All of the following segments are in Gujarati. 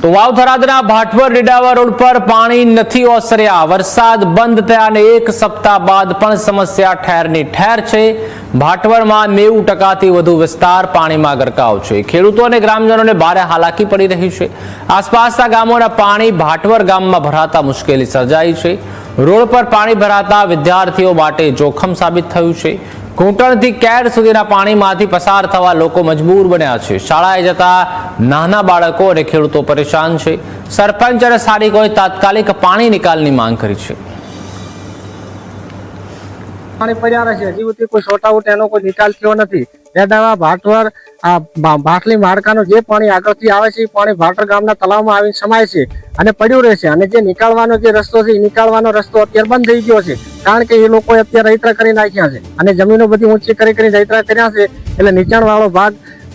તો વાવ થરાદના ભાટવર રીડાવા રોડ પર પાણી નથી ઓસર્યા। વરસાદ બંધ થયાને એક સપ્તાહ બાદ પણ સમસ્યા ઠેરની ઠેર છે। ભાટવરમાં 90% વધુ વિસ્તાર પાણીમાં ગરકાવ છે। ખેડૂતો અને ગ્રામજનોને ભારે હાલાકી પડી રહી છે। આસપાસના ગામોના પાણી ભાટવર ગામમાં ભરાતા મુશ્કેલી સર્જાઈ છે। રોડ પર પાણી ભરાતા વિદ્યાર્થીઓ માટે જોખમ સાબિત થયું છે। ઘૂંટણથી કેર સુધીના પાણીમાંથી પસાર થવા લોકો મજબૂર બન્યા છે। શાળાએ જતા નાના બાળકો અને ખેડૂતો પરેશાન છે। સરપંચ અને સ્થાનિકોએ તાત્કાલિક પાણી નિકાલની માંગ કરી છે। પાણી પડ્યા રહે છે, હજી સુધી કોઈ શોર્ટ આઉટ એનો કોઈ નિકાલ થયો નથી। રેડાવા ભાટવર ભાટલી માળખાનું જે પાણી આગળથી આવે છે એ પાણી ભાટર ગામના તળાવમાં આવીને સમાય છે અને પડ્યું રહેશે। અને જે નિકાલવાનો જે રસ્તો છે એ નિકાલવાનો રસ્તો અત્યારે બંધ થઈ ગયો છે, કારણ કે એ લોકોએ અત્યારે રૈતરા કરી નાખ્યા છે અને જમીનો બધી ઊંચી કરી રૈતરા કર્યા છે, એટલે નીચાણ વાળો ભાગ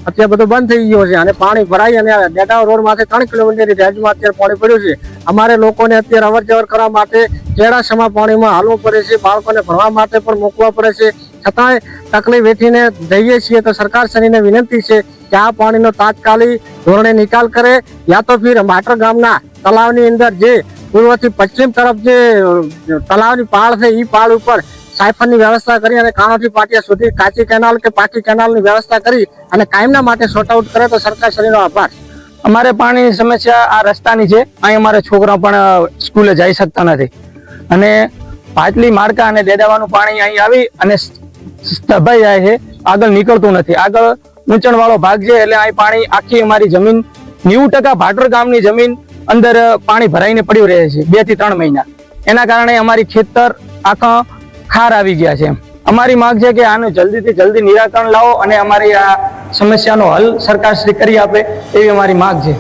અત્યારે બધો બંધ થઈ ગયો છે અને પાણી ભરાઈ અને ડેડાવા રોડ માંથી 3 કિલોમીટરની રેન્જમાં અત્યારે પાણી પડ્યું છે। અમારે લોકોને અત્યારે અવર જવર કરવા માટે કેળાસમા પાણીમાં હાલવું પડે છે, બાળકોને ભણવા માટે પણ મૂકવા પડે છે, છતાંય તકલીફ વેઠીને જઈએ છીએ। તો સરકારશ્રીને વિનંતી છે કે આ પાણીનો તાત્કાલિક ધોરણે નિકાલ કરે, યા તો ફિર ભાટર ગામના તળાવની અંદર જે પૂર્વથી પશ્ચિમ તરફ જે તળાવની પાળ છે એ પાળ ઉપર સાયફનની વ્યવસ્થા કરી અને કાણોથી પાટિયા સુધી કાચી કેનાલ કે પાકી કેનાલની વ્યવસ્થા કરી અને કાયમના માટે શોર્ટ આઉટ કરે તો સરકારશ્રીનો આભાર। અમારે પાણીની સમસ્યા આ રસ્તાની છે। અહીં અમારા છોકરા પણ સ્કૂલે જઈ શકતા નથી અને ભાટલી માળકા અને ડેડાવાનું પાણી અહીં આવી અને દબાઈ જાય છે, આગળ નીકળતું નથી। આગળ ઊંચણ વાળો ભાગ છે એટલે અહીં પાણી આખી અમારી જમીન 90% ભાટવર ગામની જમીન અંદર પાણી ભરાઈને પડ્યું રહે છે 2 થી 3 મહિના। એના કારણે અમારી ખેતર આખા ખાર આવી ગયા છે। અમારી માંગ છે કે આનું જલ્દીથી જલ્દી નિરાકરણ લાવો અને અમારી આ સમસ્યાનો હલ સરકારશ્રી કરી આપે એવી અમારી માંગ છે।